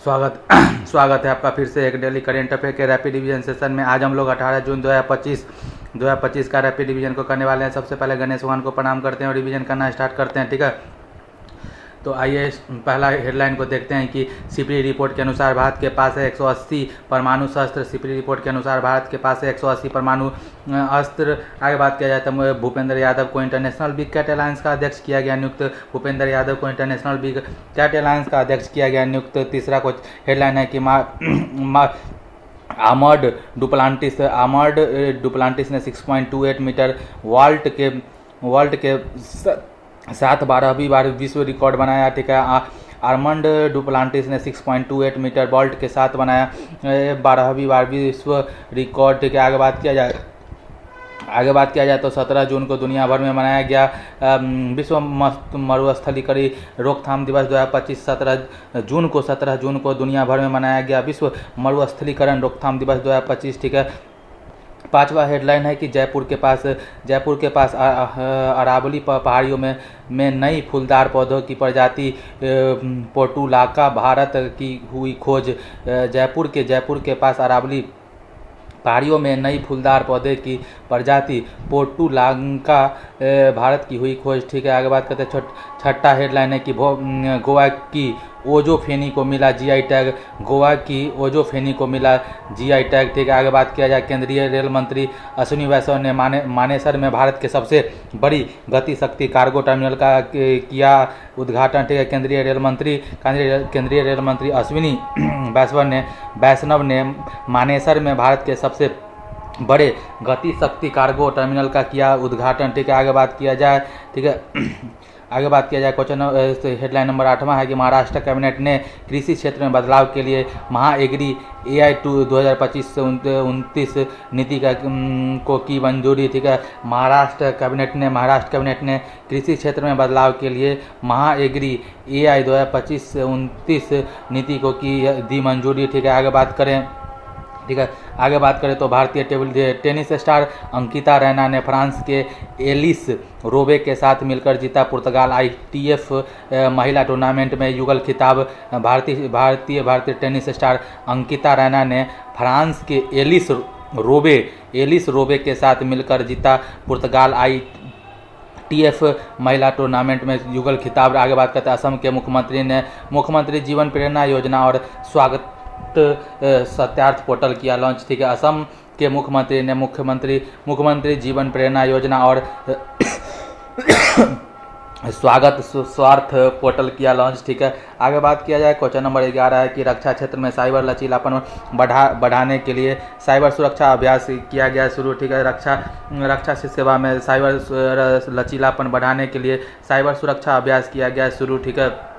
स्वागत स्वागत है आपका फिर से एक डेली करेंट अफेयर के रैपिड रिवीजन सेशन में। आज हम लोग 18 जून 2025 का रैपिड रिवीजन को करने वाले हैं। सबसे पहले गणेश भगवान को प्रणाम करते हैं और रिवीजन करना स्टार्ट करते हैं, ठीक है। तो आइए पहला हेडलाइन को देखते हैं कि सिपरी रिपोर्ट के अनुसार भारत के पास है 180 परमाणु शस्त्र। सिपरी रिपोर्ट के अनुसार भारत के पास है 180 परमाणु अस्त्र। आगे बात किया जाए तो भूपेंद्र यादव को इंटरनेशनल बिग कैट अलायंस का अध्यक्ष किया गया नियुक्त। भूपेंद्र यादव को इंटरनेशनल बिग कैट अलायंस का अध्यक्ष किया गया नियुक्त। तीसरा कुछ हेडलाइन है कि आर्मर्ड डुप्लांटिस ने 6.28 मीटर वॉल्ट के साथ 12वीं बार विश्व रिकॉर्ड बनाया, ठीक है। आर्मंड डुप्लांटिस ने 6.28 मीटर वॉल्ट के साथ बनाया 12वीं बार विश्व रिकॉर्ड, ठीक है। आगे बात किया जाए तो 17 जून को दुनिया भर में मनाया गया विश्व मरुस्थलीकरण रोकथाम दिवस 2025। 17 जून को दुनिया भर में मनाया गया विश्व मरुस्थलीकरण रोकथाम दिवस 2025, ठीक है। पांचवा हेडलाइन है कि जयपुर के पास अरावली पहाड़ियों में नई फूलदार पौधों की प्रजाति पोर्टुलाका भारत की हुई खोज। जयपुर के पास अरावली पहाड़ियों में नई फूलदार पौधे की प्रजाति पोर्टुलाका भारत की हुई खोज, ठीक है। आगे बात करते हैं छठा हेडलाइन है कि गोवा की ओजोफेनी को मिला जीआई टैग। गोवा की ओजोफेनी को मिला जीआई टैग, ठीक है। आगे बात किया जाए केंद्रीय रेल मंत्री अश्विनी वैष्णव ने मानेसर में भारत के सबसे बड़ी गति शक्ति कार्गो टर्मिनल का किया उद्घाटन, ठीक है। केंद्रीय रेल मंत्री अश्विनी वैष्णव ने मानेसर में भारत के सबसे बड़े गति शक्ति कार्गो टर्मिनल का किया उद्घाटन, ठीक है। आगे बात किया जाए क्वेश्चन हेडलाइन नंबर 8वां है कि महाराष्ट्र कैबिनेट ने कृषि क्षेत्र में बदलाव के लिए महाएग्री AI 2025 से 29 नीति को की मंजूरी, ठीक है। महाराष्ट्र कैबिनेट ने कृषि क्षेत्र में बदलाव के लिए महाएग्री AI 2025 से 29 नीति को दी मंजूरी, ठीक है। आगे बात करें तो भारतीय table tennis star Ankita Raina ने फ्रांस के एलिस रोबे के साथ मिलकर जीता पुर्तगाल ITF महिला टूर्नामेंट में युगल खिताब। भारतीय टेनिस स्टार अंकिता रैना ने फ्रांस के एलिस रोबे के साथ मिलकर जीता पुर्तगाल ITF महिला टूर्नामेंट में युगल खिताब। आगे बात करते हैं असम के मुख्यमंत्री जीवन प्रेरणा योजना और स्वागत सत्यार्थ पोर्टल किया लॉन्च, ठीक है। असम के मुख्यमंत्री ने मुख्यमंत्री जीवन प्रेरणा योजना और स्वागत स्वार्थ पोर्टल किया लॉन्च, ठीक है। आगे बात किया जाए क्वेश्चन नंबर 11 है कि रक्षा क्षेत्र में साइबर लचीलापन बढ़ाने के लिए साइबर सुरक्षा अभ्यास किया गया शुरू, ठीक है। रक्षा सेवा में साइबर लचीलापन बढ़ाने के लिए साइबर सुरक्षा अभ्यास किया गया शुरू, ठीक है।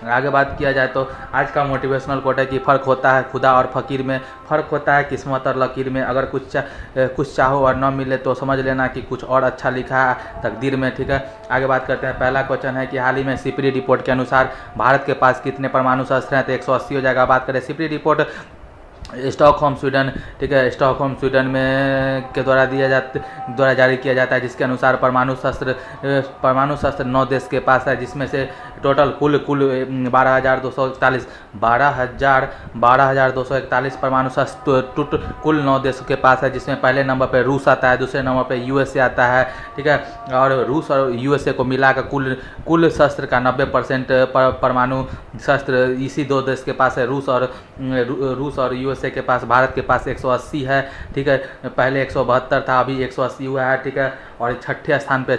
आगे बात किया जाए तो आज का मोटिवेशनल कोट है कि फ़र्क होता है खुदा और फ़कीर में, फ़र्क होता है किस्मत और लकीर में। अगर कुछ चाहो और न मिले तो समझ लेना कि कुछ और अच्छा लिखा है तकदीर में, ठीक है। आगे बात करते हैं। पहला क्वेश्चन है कि हाल ही में सिपरी रिपोर्ट के अनुसार भारत के पास कितने परमाणु शस्त्र हैं, तो 180 हो जाएगा। बात करें सिपरी रिपोर्ट स्टॉकहोम स्वीडन, ठीक है। स्टॉकहोम स्वीडन में के द्वारा जारी किया जाता है, जिसके अनुसार परमाणु शस्त्र 9 देश के पास है, जिसमें से टोटल कुल 12,241 परमाणु शस्त्र कुल 9 देशों के पास है, जिसमें पहले नंबर पर रूस आता है, दूसरे नंबर पर USA आता है, ठीक है। और रूस और USA को मिलाकर कुल शस्त्र का 90% परमाणु शस्त्र इसी 2 देश के पास है, रूस और USA के पास। भारत के पास 180 है, ठीक है। पहले 172 था, अभी 180 हुआ है, ठीक है। और छठे स्थान पे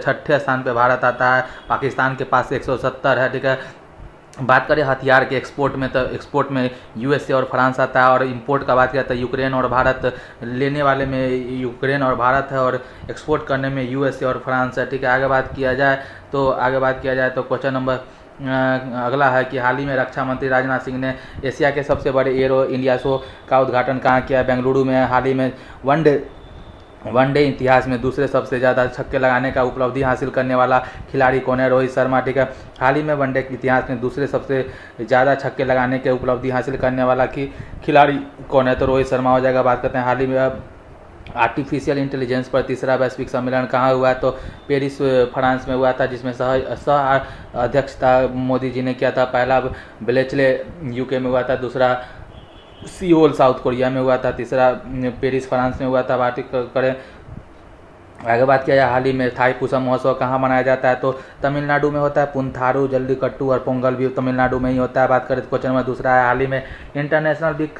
भारत आता है। पाकिस्तान के पास 170 है, ठीक है। बात करें हथियार के एक्सपोर्ट में, तो एक्सपोर्ट में USA और फ्रांस आता है, और इंपोर्ट का बात किया तो यूक्रेन और भारत। लेने वाले में यूक्रेन और भारत है और एक्सपोर्ट करने में USA और फ्रांस है, ठीक है। आगे बात किया जाए तो क्वेश्चन नंबर अगला है कि हाल ही में रक्षा मंत्री राजनाथ सिंह ने एशिया के सबसे बड़े एरो इंडिया शो का उद्घाटन कहाँ किया है, बेंगलुरु में। हाल ही में वनडे इतिहास में दूसरे सबसे ज़्यादा छक्के लगाने का उपलब्धि हासिल करने वाला खिलाड़ी कौन है, रोहित शर्मा, ठीक है। हाल ही में वनडे के इतिहास में दूसरे सबसे ज़्यादा छक्के लगाने के उपलब्धि हासिल करने वाला खिलाड़ी कौन है, तो रोहित शर्मा हो जाएगा। बात करते हैं आर्टिफिशियल इंटेलिजेंस पर तीसरा वैश्विक सम्मेलन कहाँ हुआ, तो पेरिस फ्रांस में हुआ था, जिसमें सह अध्यक्षता मोदी जी ने किया था। पहला ब्लेचले यूके में हुआ था, दूसरा सियोल साउथ कोरिया में हुआ था, तीसरा पेरिस फ्रांस में हुआ था। बात करें आगे बात किया जाए हाल ही में थाई पूसम महोत्सव कहाँ मनाया जाता है, तो तमिलनाडु में होता है। पुंथारू, जल्लीकट्टू और पोंगल भी तमिलनाडु में ही होता है। बात करें तो क्वेश्चन नंबर दूसरा है, हाल ही में इंटरनेशनल बिग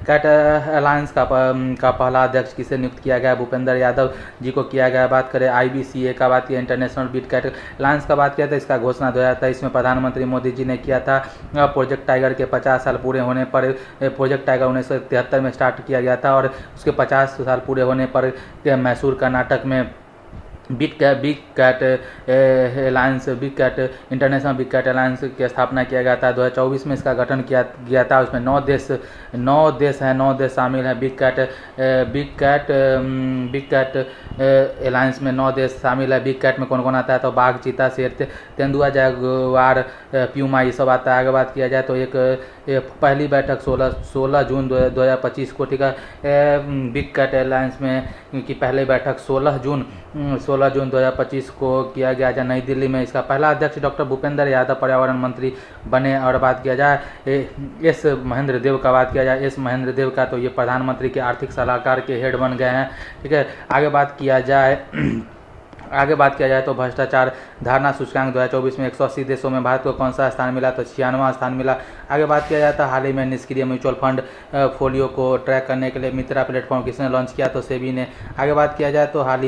कैट अलायंस का पहला अध्यक्ष किसे नियुक्त किया गया, भूपेंद्र यादव जी को किया गया। बात करें IBCA का बात किया, इंटरनेशनल बिग कैट अलायंस का बात किया था, इसका घोषणा 2023 में प्रधानमंत्री मोदी जी ने किया था। प्रोजेक्ट टाइगर के 50 साल पूरे होने पर, प्रोजेक्ट टाइगर 1973 में स्टार्ट किया गया था और उसके 50 साल पूरे होने पर मैसूर कर्नाटक में Big Cat Alliance, Big Cat International Big Cat Alliance की स्थापना किया गया था। 2024 में इसका गठन किया गया था। उसमें 9 देश शामिल हैं। बिग कैट अलायंस में 9 देश शामिल है। बिग कैट में कौन कौन आता है, तो बाघ, चीता, शेर, तेंदुआ, जगुआर, प्यूमा, ये सब आता है। आगे बात किया जाए तो एक पहली बैठक 16 जून 2025 को, ठीक है, बिग कैट अलायंस में की पहली बैठक 16 जून 2025 को किया गया था नई दिल्ली में। इसका पहला अध्यक्ष डॉक्टर भूपेंद्र यादव पर्यावरण मंत्री बने। और बात किया जाए एस महेंद्र देव का, बात किया जाए एस महेंद्र देव का, तो ये प्रधानमंत्री के आर्थिक सलाहकार के हेड बन गए हैं, ठीक है। आगे बात किया जाए तो भ्रष्टाचार धारणा सूचकांक 2024 में 180 देशों में भारत को कौन सा स्थान मिला, तो 96वां स्थान मिला। आगे बात किया जाता है हाल ही में निष्क्रिय म्यूचुअल फंड फोलियो को ट्रैक करने के लिए मित्रा प्लेटफॉर्म किसने लॉन्च किया, तो सेबी ने। आगे बात किया जाए तो हाल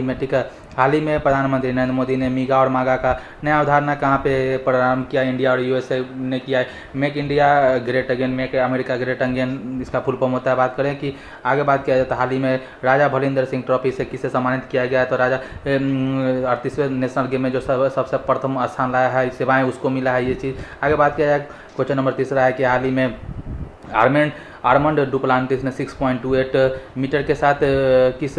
ही में प्रधानमंत्री नरेंद्र मोदी ने मीगा और मागा का नया अवधारणा कहाँ पे प्रारंभ किया, इंडिया और USA ने किया है। Make India great again, make America great again इसका फुल फॉर्म होता है। बात करें कि आगे बात किया जाए तो हाल ही में राजा भलिंदर सिंह ट्रॉफी से किसे सम्मानित किया गया है, तो राजा 38वें नेशनल गेम में जो सबसे प्रथम स्थान लाया है, सेवाएं उसको मिला है ये चीज़। आगे बात किया जाए क्वेश्चन नंबर तीसरा है कि हाल ही में आर्मंड डुप्लांटिस ने 6.28 मीटर के साथ किस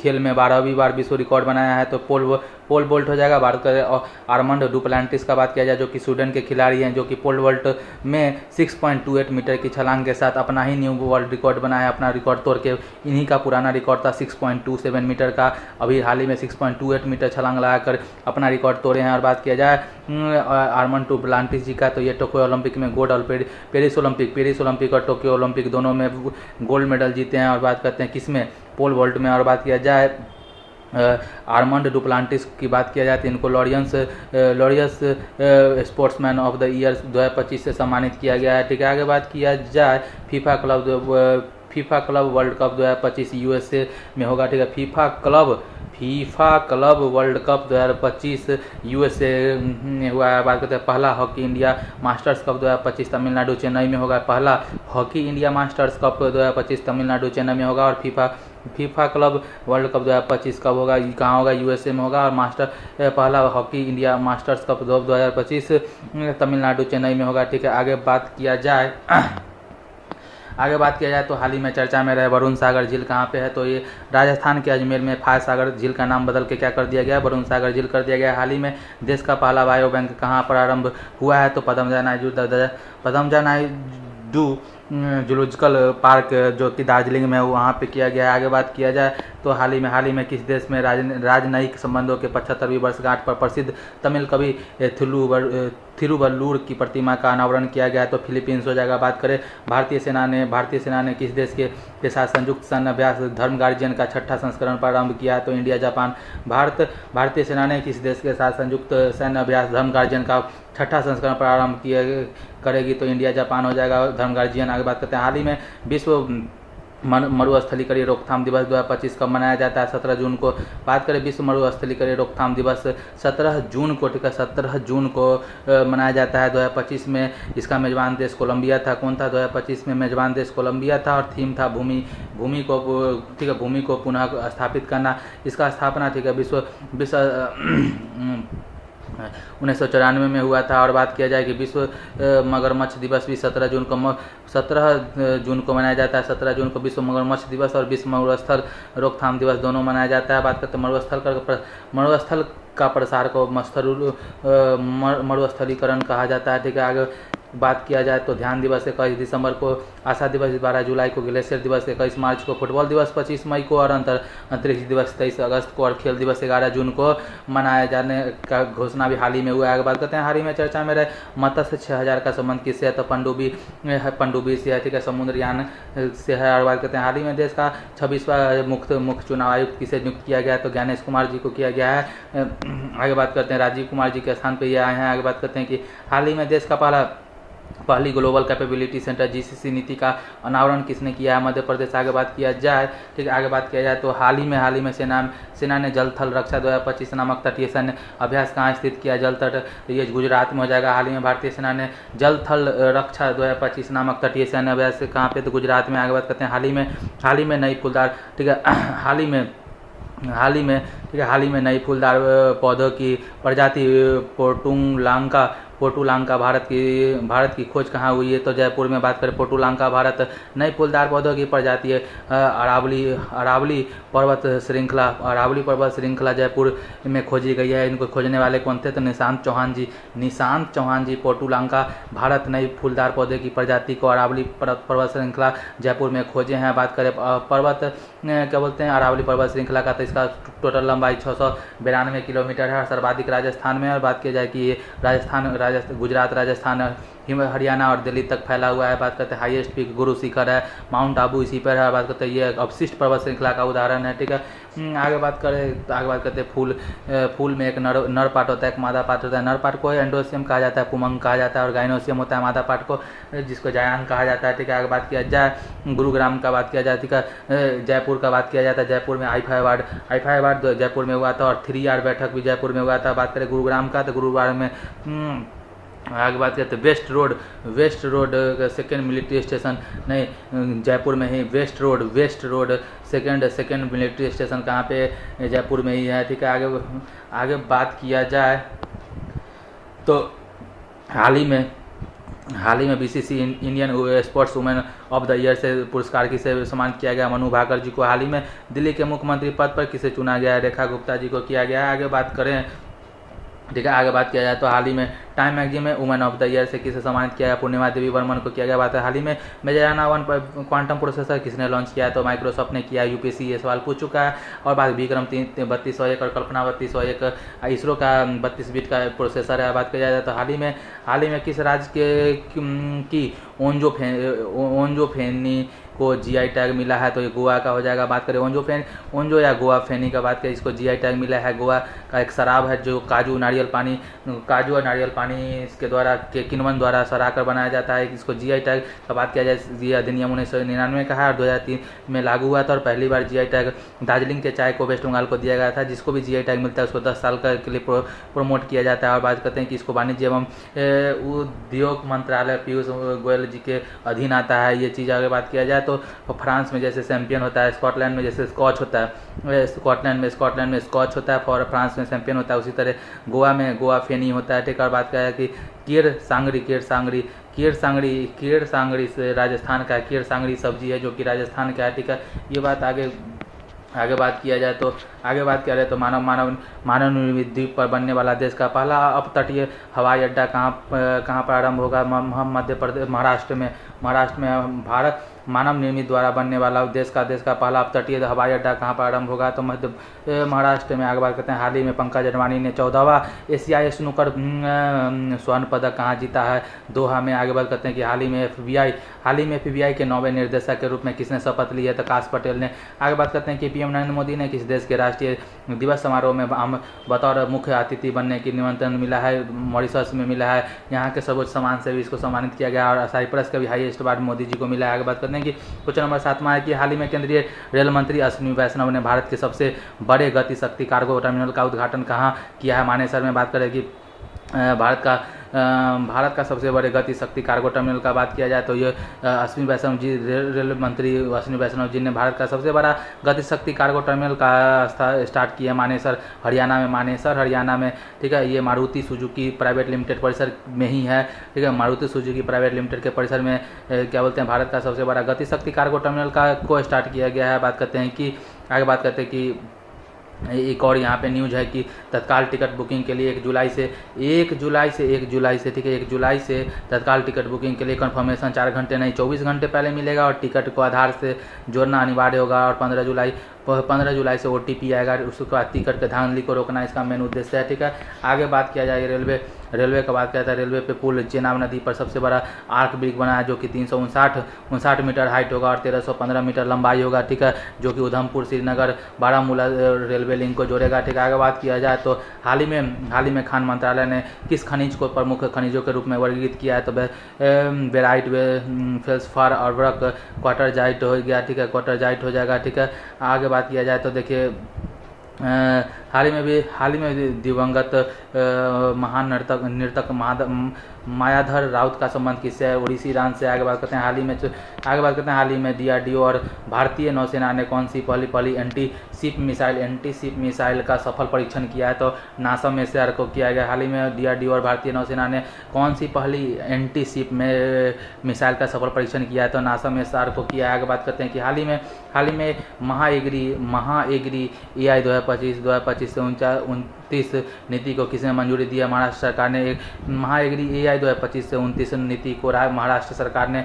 खेल में 12वीं बार विश्व रिकॉर्ड बनाया है, तो पोल वोल्ट हो जाएगा। बात करें और आर्मंड डुप्लांटिस का बात किया जाए जो कि स्वीडन के खिलाड़ी हैं, जो कि पोल वोल्ट में 6.28 मीटर की छलांग के साथ अपना ही न्यू वर्ल्ड रिकॉर्ड बनाया। अपना रिकॉर्ड तोड़ के, इन्हीं का पुराना रिकॉर्ड था 6.27 मीटर का, अभी हाल ही में 6.28 मीटर छलांग लगाकर अपना रिकॉर्ड तोड़े हैं। और बात किया जाए आर्मंड डुप्लांटिस जी का, तो ये टोक्यो ओलंपिक में गोल्ड और पेरिस ओलंपिक और टोक्यो ओलंपिक दोनों में गोल्ड मेडल जीते हैं। और बात करते हैं किसमें, पोल वोल्ट में। और बात किया जाए आर्मंड डुप्लांटिस की बात किया जाए तो इनको Laureus sportsman of the year 2025 से सम्मानित किया गया है, ठीक है। आगे बात किया जाए FIFA club world cup 2025 USA में होगा, ठीक है। FIFA club world cup 2025 USA में हुआ है। बात करते हैं पहला hockey India masters cup 2025 Tamil Nadu Chennai में होगा। पहला hockey India masters cup 2025 Tamil Nadu Chennai में होगा। और फीफा क्लब वर्ल्ड कप 2025 कब होगा, कहाँ होगा, USA में होगा। और पहला hockey India masters cup 2025 Tamil Nadu Chennai में होगा, ठीक है। आगे बात किया जाए तो हाल ही में चर्चा में रहे वरुण सागर झील कहाँ पे है, तो ये राजस्थान के अजमेर में फाय सागर झील का नाम बदल के क्या कर दिया गया, वरुण सागर झील कर दिया गया। हाल ही में देश का पहला बायो बैंक कहाँ प्रारंभ हुआ है, तो पद्मजा नायडू जूलॉजिकल पार्क जो कि दार्जिलिंग में वहाँ पे किया गया है। आगे बात किया जाए तो हाल ही में किस देश में राजनयिक संबंधों के 75वीं वर्षगांठ पर प्रसिद्ध तमिल कवि थिरुवल्लूर की प्रतिमा का अनावरण किया गया, तो फिलीपींस हो जाएगा। बात करें भारतीय सेना ने किस देश के साथ संयुक्त सैन्य अभ्यास धर्म गार्जियन का 6ठा संस्करण प्रारंभ किया है, तो इंडिया जापान। भारतीय सेना ने किस देश के साथ संयुक्त सैन्य अभ्यास धर्म गार्जियन का 6ठा संस्करण प्रारंभ करेगी, तो इंडिया जापान हो जाएगा धर्म गार्जियन। आगे बात करते हैं हाल ही में विश्व मरुस्थलीकरण रोकथाम दिवस 2025 कब मनाया जाता है, 17 जून को। बात करें विश्व मरुस्थलीकरण रोकथाम दिवस 17 जून को, ठीक है, 17 जून को मनाया जाता है 2025 में। इसका मेजबान देश कोलंबिया था। कौन था 2025 में मेजबान देश कोलंबिया था। और थीम था भूमि को पुनः स्थापित करना। इसका स्थापना, ठीक है, विश्व 1994 में हुआ था। और बात किया जाए कि विश्व मगरमच्छ दिवस भी 17 जून को मनाया जाता है। 17 जून को विश्व मगरमच्छ दिवस और विश्व मरुस्थल रोकथाम दिवस दोनों मनाया जाता है। बात करते हैं मरुस्थल का प्रसार को मरुस्थलीकरण कहा जाता है, ठीक है। आगे बात किया जाए तो ध्यान दिवस 21 दिसंबर को, आशा दिवस 12 जुलाई को, ग्लेशियर दिवस 21 मार्च को, फुटबॉल दिवस 25 मई को और अंतरिक्ष दिवस 23 अगस्त को और खेल दिवस 11 जून को मनाए जाने का घोषणा भी हाल ही में हुआ है। आगे बात करते हैं, हाल ही में चर्चा में रहे मत्स्य 6000 का संबंध किससे है, तो पनडुब्बी से है, ठीक है, समुद्रयान से है। और बात करते हैं, हाल ही में देश का 26वां मुख्य चुनाव आयुक्त किसे नियुक्त किया गया है, तो ज्ञानेश कुमार जी को किया गया है। आगे बात करते हैं, राजीव कुमार जी के स्थान पर ये आए हैं। आगे बात करते हैं कि हाल ही में देश का पहली ग्लोबल कैपेबिलिटी सेंटर जीसीसी नीति का अनावरण किसने किया है, मध्य प्रदेश। आगे बात किया जाए, ठीक है, आगे बात किया जाए तो हाल ही में सेना ने जल थल रक्षा 2025 नामक तटीय सैन्य अभ्यास कहाँ स्थित किया, जल तट, ये गुजरात में हो जाएगा। हाल ही में भारतीय सेना ने जल थल रक्षा 2025 नामक तटीय सैन्य अभ्यास कहाँ पे, तो गुजरात में। आगे बात करते हैं, हाल ही में नई फूलदार, ठीक है, हाल ही में नई फूलदार पौधों की प्रजाति पोटुलांका भारत की खोज कहाँ हुई है, तो जयपुर में। बात करें पोटुलांका भारत नई फूलदार पौधों की प्रजाति है, अरावली पर्वत श्रृंखला जयपुर में खोजी गई है। इनको खोजने वाले कौन थे, तो निशांत चौहान जी पोटुलांका भारत नई फूलदार पौधे की प्रजाति को अरावली पर्वत श्रृंखला जयपुर में खोजे हैं। बात करें अरावली पर्वत श्रृंखला का, तो इसका टोटल लंबाई 692 किलोमीटर है, सर्वाधिक राजस्थान में। और बात की जाए कि ये गुजरात, राजस्थान, हरियाणा और दिल्ली तक फैला हुआ है। बात करते हैं, हाईएस्ट पीक गुरु शिखर है, माउंट आबू इसी पर है। बात करते हैं, ये अवशिष्ट पर्वत श्रृंखला का उदाहरण है, ठीक है। आगे बात करते हैं, फूल में एक नर पार्ट होता है, एक मादा पार्ट होता है। नर पार्ट को एंडोसियम कहा जाता है, पुमंग कहा जाता है, और गाइनोसियम होता है मादा पार्ट को, जिसको जायान कहा जाता है, ठीक है। आगे बात किया जाए गुरुग्राम का, बात किया जाए, ठीक है, जयपुर का बात किया जाता है। जयपुर में आईफा अवार्ड जयपुर में हुआ था, और 3R बैठक भी जयपुर में हुआ था। बात करें गुरुग्राम का, तो गुरुग्राम में आगे बात करते हैं west road second military station, नहीं, जयपुर में ही west road second military station कहाँ पे, जयपुर में ही है, ठीक है। आगे बात किया जाए तो हाल ही में BCC Indian sports women of the year से पुरस्कार किसे सम्मानित किया गया, मनु भाकर जी को। हाल ही में दिल्ली के मुख्यमंत्री पद पर किसे चुना गया है, रेखा गुप्ता जी को किया गया है। आगे बात करें, ठीक है, आगे बात किया जाए तो हाल ही में टाइम मैगजीन में वुमेन ऑफ द ईयर से किसे सम्मानित किया गया, पूर्णिमा देवी वर्मन को किया गया। बात है, हाल ही में मेजराना 1 क्वांटम प्रोसेसर किसने लॉन्च किया है, तो माइक्रोसॉफ्ट ने किया। यूपीएससी ये सवाल पूछ चुका है। और बात विक्रम 3201 और कल्पना 3201 इसरो का 32 बिट का प्रोसेसर है। बात किया जाए तो हाल ही में किस राज्य की ओंजो फेनी को जीआई टैग मिला है, तो ये गोवा का हो जाएगा। बात करें ओंजो या गोवा फेनी का, बात करें, इसको जीआई टैग मिला है। गोवा का एक शराब है जो काजू और नारियल पानी इसके द्वारा किन्वन द्वारा सराकर बनाया जाता है। इसको जीआई टैग का बात किया जाए, ये अधिनियम 1999 का है और 2003 में लागू हुआ था। और पहली बार जीआई टैग दार्जिलिंग के चाय को वेस्ट बंगाल को दिया गया था। जिसको भी जीआई टैग मिलता है उसको 10 साल के लिए प्रमोट किया जाता है। और बात करते हैं कि इसको वाणिज्य एवं उद्योग मंत्रालय पीयूष गोयल जी के अधीन आता है ये चीज़। आगे बात किया जाए तो फ्रांस में जैसे चैंपियन होता है, स्कॉटलैंड में जैसे स्कॉच होता है, स्कॉटलैंड में स्कॉच होता है, और फ्रांस में चैंपियन होता है, उसी तरह गोवा में गोवा फेनी होता है, ठीक है। और बात किया जाए कि केर सांगरी से राजस्थान का, केर सांगरी सब्जी है जो कि राजस्थान का है, ठीक है। ये बात आगे बात किया जाए तो मानव निर्मित द्वीप पर बनने वाला देश का पहला अपतटीय हवाई अड्डा कहाँ प्रारंभ होगा, मध्य प्रदेश, महाराष्ट्र में। भारत मानव निर्मित द्वारा बनने वाला देश का पहला अपतटीय हवाई अड्डा कहाँ प्रारंभ होगा, तो महाराष्ट्र में। आगे बात करते हैं, हाल ही में पंकज अडवाणी ने 14वां एशियाई स्नूकर स्वर्ण पदक कहाँ जीता है, दोहा में। आगे बात करते हैं कि हाल ही में एफबीआई के 9वें निर्देशक के रूप में किसने शपथ ली है, तो काश पटेल ने। आगे बात करते हैं कि पीएम नरेंद्र मोदी ने किस देश के राष्ट्रीय दिवस समारोह में बतौर मुख्य अतिथि बनने की निमंत्रण मिला है, मॉरिशस में मिला है। यहाँ के सर्वोच्च सम्मान से भी इसको सम्मानित किया गया और साइप्रस का भी हाईएस्ट अवार्ड मोदी जी को मिला है। आगे बात करते हैं कि क्वेश्चन नंबर 7 है कि हाल ही में केंद्रीय रेल मंत्री अश्विनी वैष्णव ने भारत के सबसे बड़े गति शक्ति कार्गो टर्मिनल का उद्घाटन कहाँ किया है, मानेसर में। बात करें कि भारत का सबसे बड़े गति शक्ति कार्गो टर्मिनल का बात किया जाए तो ये अश्विनी वैष्णव जी, रेल मंत्री अश्विनी वैष्णव जी ने भारत का सबसे बड़ा गति शक्ति कार्गो टर्मिनल का स्टार्ट किया हरियाणा में, ठीक है। ये मारुति सुजुकी प्राइवेट लिमिटेड परिसर में ही है, ठीक है। मारुति सुजुकी प्राइवेट लिमिटेड के परिसर में क्या बोलते हैं, भारत का सबसे बड़ा गति शक्ति कार्गो टर्मिनल को स्टार्ट किया गया है। आगे बात करते हैं कि एक और यहाँ पे न्यूज़ है कि तत्काल टिकट बुकिंग के लिए 1 जुलाई से ठीक है 1 जुलाई से तत्काल टिकट बुकिंग के लिए कंफर्मेशन 4 घंटे नहीं 24 घंटे पहले मिलेगा और टिकट को आधार से जोड़ना अनिवार्य होगा। और 15 जुलाई से OTP आएगा। उसके बाद टिकट के धांधली को रोकना इसका मेन उद्देश्य है। ठीक है, आगे बात किया जाए रेलवे का बात किया जाता है। रेलवे पे पुल चेनाब नदी पर सबसे बड़ा आर्क ब्रिज बना है जो कि 359 मीटर हाइट होगा और 1315 मीटर लंबाई होगा। ठीक है, जो कि उधमपुर श्रीनगर बारामूला रेलवे लिंक को जोड़ेगा। ठीक है, आगे बात किया जाए तो हाल ही में खान मंत्रालय ने किस खनिज को प्रमुख खनिजों के रूप में वर्गीकृत किया है? तो बेराइट, फेल्सफार और वर्क क्वार्टरजाइट हो गया। ठीक है, क्वार्टरजाइट हो जाएगा। ठीक है, आगे बात किया जाए तो देखिए हाल ही में भी दिवंगत महान नर्तक मायाधर राउत का संबंध किससे है? उड़ीसी डांस से। आगे बात करते हैं हाल ही में DRDO और भारतीय नौसेना ने कौन सी पहली एंटी शिप मिसाइल का सफल परीक्षण किया है? तो नासा में से को किया गया। हाल ही में DRDO और भारतीय नौसेना ने कौन सी पहली एंटी शिप में मिसाइल का सफल परीक्षण किया है? तो नासा में से को किया है। आगे बात करते हैं कि हाल ही में महाएग्री AI 2025 से 29 नीति को किसने मंजूरी दी है? महाराष्ट्र सरकार ने। एक महाएग्री AI 2025 से 29 नीति को महाराष्ट्र सरकार ने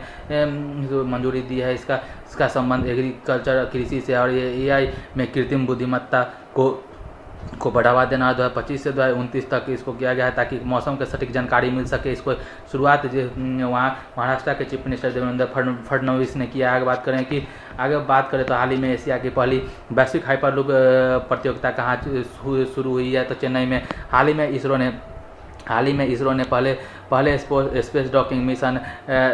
मंजूरी दी है। इसका संबंध एग्रीकल्चर कृषि से और ये AI में कृत्रिम बुद्धिमत्ता को बढ़ावा देना 2025 से 2029 तक इसको किया गया है ताकि मौसम के सटीक जानकारी मिल सके। इसको शुरुआत वहाँ महाराष्ट्र के चीफ मिनिस्टर देवेंद्र फडणवीस ने किया। आगे बात करें तो हाल ही में एशिया की पहली वैश्विक हाइपरलूप प्रतियोगिता कहाँ शुरू हुई है? तो चेन्नई में। हाल ही में इसरो ने पहले स्पेस डॉकिंग मिशन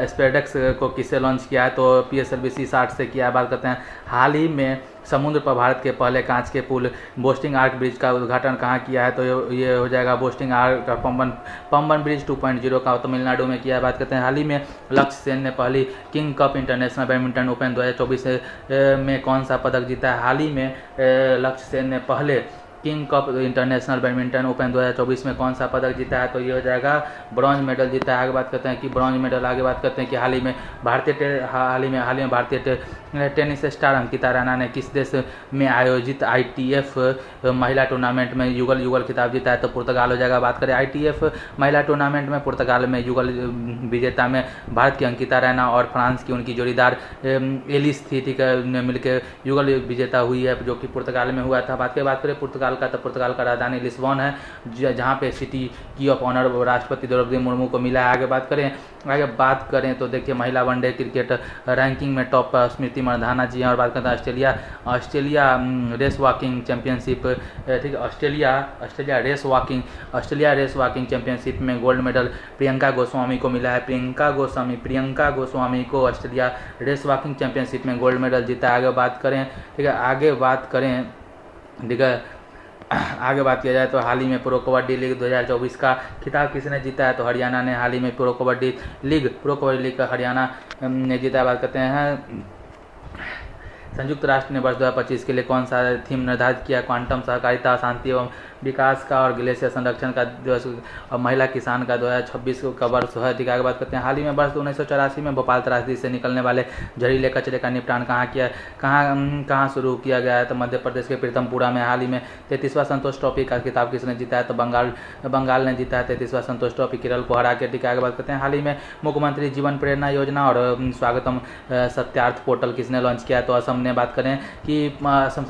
स्पेडेक्स को किससे लॉन्च किया है? तो PSLV C-60 से किया है। बात करते हैं हाल ही में समुद्र पर भारत के पहले कांच के पुल बोस्टिंग आर्क ब्रिज का उद्घाटन कहाँ किया है? तो ये हो जाएगा बोस्टिंग आर्क पंबन ब्रिज 2.0 का तमिलनाडु में किया है। बात करते हैं हाल ही में लक्ष्य सेन ने पहली king cup international badminton open 2024 में कौन सा पदक जीता है? हाल ही में लक्ष्य सेन ने पहले king cup international badminton open 2024 में कौन सा पदक जीता है? तो ये हो जाएगा ब्रॉन्ज मेडल जीता है। आगे बात करते हैं कि हाल ही में भारतीय टेनिस स्टार अंकिता रैना ने किस देश में आयोजित ITF महिला टूर्नामेंट में युगल खिताब जीता है? तो पुर्तगाल हो जाएगा। बात करें ITF महिला टूर्नामेंट में पुर्तगाल में युगल विजेता में भारत की अंकिता रैना और फ्रांस की उनकी जोड़ीदार एलिस थी। ठीक है, मिलकर युगल विजेता हुई है जो कि पुर्तगाल में हुआ था। बात करें पुर्तगाल का, तो पुर्तगाल का राजधानी लिस्बन है जहाँ पे सिटी की ऑफ ऑनर राष्ट्रपति द्रौपदी मुर्मू को मिला है। आगे बात करें तो देखिए महिला वनडे क्रिकेट रैंकिंग में टॉप पर स्मृति मंधाना जी हैं। और बात करते हैं ऑस्ट्रेलिया रेस वॉकिंग चैंपियनशिप। ठीक है, ऑस्ट्रेलिया रेस वॉकिंग चैंपियनशिप में गोल्ड मेडल प्रियंका गोस्वामी को मिला है। प्रियंका गोस्वामी को ऑस्ट्रेलिया रेस वॉकिंग चैंपियनशिप में गोल्ड मेडल जीता है। आगे बात किया जाए तो हाल ही में प्रो कबड्डी लीग 2024 का खिताब किसने जीता है? तो हरियाणा ने हाल ही में प्रो कबड्डी लीग का हरियाणा ने जीता। बात करते हैं संयुक्त राष्ट्र ने वर्ष 2025 के लिए कौन सा थीम निर्धारित किया? क्वांटम सहकारिता, शांति एवं विकास का और ग्लेशियर संरक्षण का दिवस और महिला किसान का 2026 का वर्ष है। ठीक है, आगे बात करते हैं हाल ही में वर्ष 1984 में भोपाल त्रासदी से निकलने वाले जहरीले कचरे का निपटान कहाँ शुरू किया गया है? तो मध्य प्रदेश के प्रीतमपुरा में। हाल ही में 33वां संतोष ट्रॉफी का खिताब किसने जीता है? तो बंगाल ने जीता है 33वां संतोष ट्रॉफी केरल को हरा के। ठीक है, आगे बात करते हैं हाल ही में मुख्यमंत्री जीवन प्रेरणा योजना और स्वागतम सत्यार्थ पोर्टल किसने लॉन्च किया? तो असम ने। बात करें कि असम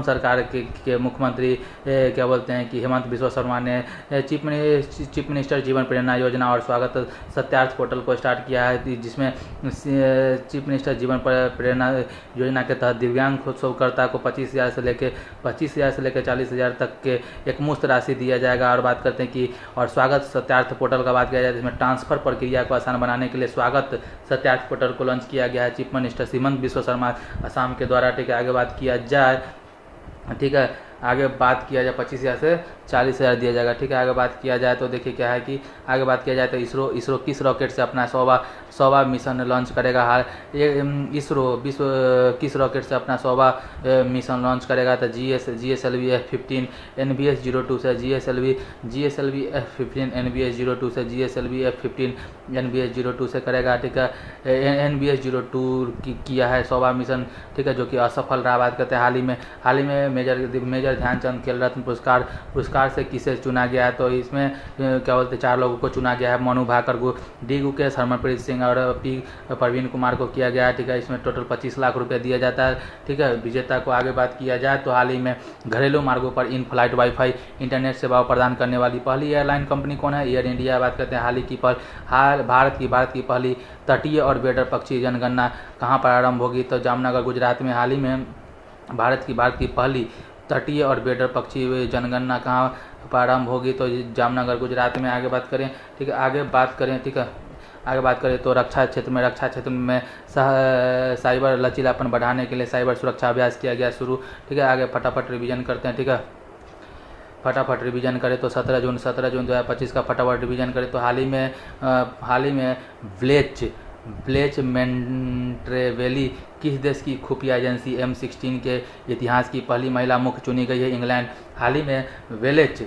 सरकार के मुख्यमंत्री क्या बोलते हैं कि हेमंत बिस्वा शर्मा ने चीफ मिनिस्टर जीवन प्रेरणा योजना और स्वागत सत्यार्थ पोर्टल को स्टार्ट किया है, जिसमें चीफ मिनिस्टर जीवन प्रेरणा योजना के तहत दिव्यांग शोधकर्ता को 25,000 से लेकर 40,000 तक के एक मुफ्त राशि दिया जाएगा। और बात करते हैं कि और स्वागत सत्यार्थ पोर्टल का बात किया जाए जिसमें ट्रांसफर प्रक्रिया को आसान बनाने के लिए स्वागत सत्यार्थ पोर्टल को लॉन्च किया गया है चीफ मिनिस्टर हेमंत बिस्वा शर्मा असम के द्वारा। ठीक है, आगे बात किया जाए। ठीक है, आगे बात किया जाए 25,000 से 40,000 दिया जाएगा, ठीक है। आगे बात किया जाए तो देखिए क्या है कि आगे बात किया जाए तो इसरो किस रॉकेट से अपना 100वां मिशन लॉन्च करेगा। इसरो विश्व किस रॉकेट से अपना 100वां मिशन लॉन्च करेगा, तो GSLV F-15 NBS-02 से GSLV F-15 NBS-02 से GSLV F-15 NBS-02 से करेगा, ठीक है। NBS-02 किया है 100वां मिशन, ठीक है, जो कि असफल रहा। बात करते हैं हाल ही में मेजर ध्यानचंद खेल रत्न पुरस्कार से किसे चुना गया है, तो इसमें क्या बोलते हैं 4 लोगों को चुना गया है। मनु भाकर, डी गुकेश, हरमनप्रीत सिंह और प्रवीण कुमार को किया गया है, ठीक है। इसमें टोटल 25 लाख रुपए दिया जाता है, ठीक है, विजेता को। आगे बात किया जाए तो हाल ही में घरेलू मार्गों पर इन फ्लाइट वाईफाई इंटरनेट सेवाओं प्रदान करने वाली पहली एयरलाइन कंपनी कौन है? Air India. बात करते हैं भारत की पहली तटीय और बेडर पक्षी जनगणना कहाँ प्रारंभ होगी, तो जामनगर गुजरात में। हाल ही में भारत की पहली तटीय और बेडर पक्षी जनगणना कहाँ प्रारंभ होगी, तो जामनगर गुजरात में। आगे बात करें, ठीक है, आगे बात करें तो रक्षा क्षेत्र में साइबर लचीलापन बढ़ाने के लिए साइबर सुरक्षा अभ्यास किया गया शुरू, ठीक है। आगे फटाफट रिवीजन करते हैं, ठीक है। फटाफट रिवीजन करें तो 17 जून 2025 का फटाफट रिवीजन करें तो हाल ही में ब्लेच मेंट्रेवेली किस देश की खुफिया एजेंसी M16 के इतिहास की पहली महिला मुख्य चुनी गई है? इंग्लैंड। हाल ही में वेलेच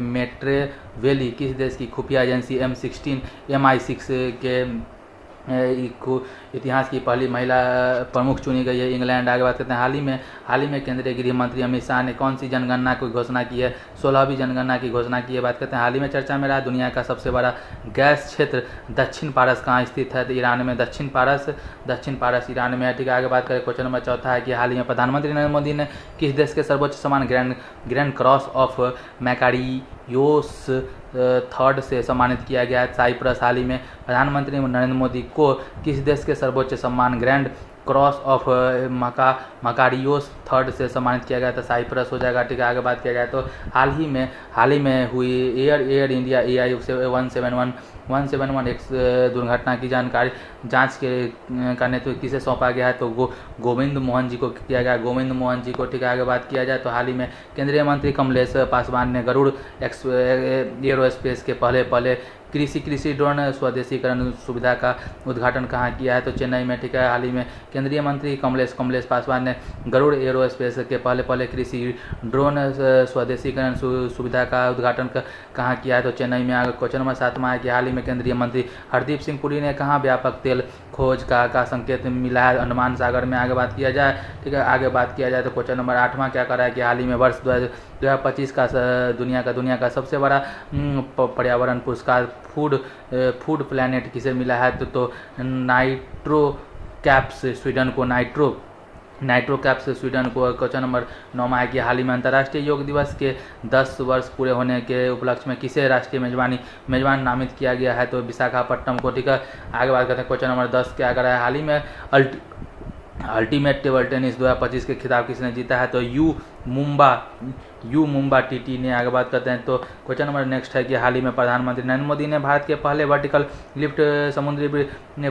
मेट्रेवेली किस देश की खुफिया एजेंसी M16 MI6 के इतिहास की पहली महिला प्रमुख चुनी गई है? इंग्लैंड। आगे बात करते हैं हाल ही में केंद्रीय गृह मंत्री अमित शाह ने कौन सी जनगणना की घोषणा की है? 16वीं जनगणना की घोषणा की है। बात करते हैं हाल ही में चर्चा में रहा दुनिया का सबसे बड़ा गैस क्षेत्र दक्षिण पारस कहाँ स्थित है? तो ईरान में। दक्षिण पारस ईरान में है, ठीक है। आगे बात करें क्वेश्चन नंबर 4 है कि हाल ही में प्रधानमंत्री नरेंद्र मोदी ने किस देश के सर्वोच्च सम्मान ग्रैंड क्रॉस ऑफ मैकारियोस थर्ड से सम्मानित किया गया है? साइप्रस। हाल ही में प्रधानमंत्री नरेंद्र मोदी को किस देश के सर्वोच्च सम्मान grand cross of Makarios third से सम्मानित किया गया था? साइप्रस हो जाएगा, ठीक है। आगे बात किया जाए तो हाल ही में हुई एयर इंडिया AI 171 एक दुर्घटना की जांच का नेतृत्व किसे सौंपा गया है? तो गोविंद मोहन जी को किया गया, ठीक है। आगे बात किया जाए तो हाल ही में केंद्रीय मंत्री कमलेश पासवान ने गरुड़ एरोस्पेस के पहले कृषि ड्रोन स्वदेशीकरण सुविधा का उद्घाटन कहाँ किया है? तो चेन्नई में, ठीक है। हाल ही में केंद्रीय मंत्री कमलेश पासवान ने गरुड़ एरोस्पेस के पहले कृषि ड्रोन स्वदेशीकरण सुविधा का उद्घाटन कहाँ किया है? तो चेन्नई में। आगे क्वेश्चन नंबर 7 है कि हाल ही में केंद्रीय मंत्री हरदीप सिंह पुरी ने कहाँ व्यापक तेल खोज का संकेत मिला है? अंडमान सागर में। आगे बात किया जाए, ठीक है। आगे बात किया जाए तो क्वेश्चन नंबर 8 क्या कर रहा है कि हाल ही में वर्ष 2025 का दुनिया का सबसे बड़ा पर्यावरण पुरस्कार फूड प्लैनेट किसे मिला है? तो नाइट्रो कैप्स स्वीडन को। क्वेश्चन नंबर 9 है कि हाल ही में अंतर्राष्ट्रीय योग दिवस के 10 वर्ष पूरे होने के उपलक्ष्य में किसे राष्ट्रीय मेजबान नामित किया गया है? तो विशाखापट्टनम को, ठीक है। आगे बात करते हैं क्वेश्चन नंबर 10 क्या कर रहा है? हाल ही में अल्टीमेट टेबल टेनिस 2025 के खिताब किसने जीता है? तो यू मुंबा टीटी ने। आगे बात करते हैं तो क्वेश्चन नंबर नेक्स्ट है कि हाल ही में प्रधानमंत्री नरेंद्र मोदी ने भारत के पहले वर्टिकल लिफ्ट समुद्री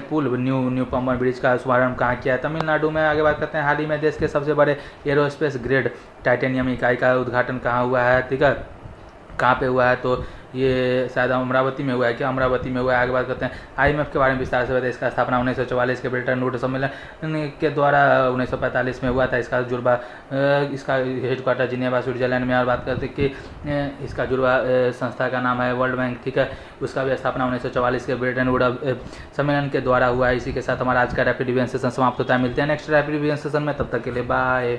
पुल न्यू पंबन ब्रिज का शुभारंभ कहाँ किया है? तमिलनाडु में। आगे बात करते हैं हाल ही में देश के सबसे बड़े एरोस्पेस ग्रेड टाइटेनियम इकाई का उद्घाटन कहाँ हुआ है? ठीक है, कहाँ पे हुआ है? तो ये शायद अमरावती में हुआ है क्या? अमरावती में हुआ है। आगे बात करते हैं IMF के बारे में विस्तार से बताइए। इसका स्थापना 1944 के ब्रिटेन वुड्स सम्मेलन के द्वारा 1945 में हुआ था। इसका हेडक्वार्टर जिनेवा स्विट्जरलैंड में। और बात करते हैं कि इसका जुड़वा संस्था का नाम है वर्ल्ड बैंक, ठीक है। उसका भी स्थापना 1944 के ब्रिटेन वुड सम्मेलन के द्वारा हुआ है। इसी के साथ हमारा आज का रैपिड रिवीजन सेशन समाप्त होता है। मिलते हैं नेक्स्ट रैपिड रिवीजन सेशन में, तब तक के लिए बाय।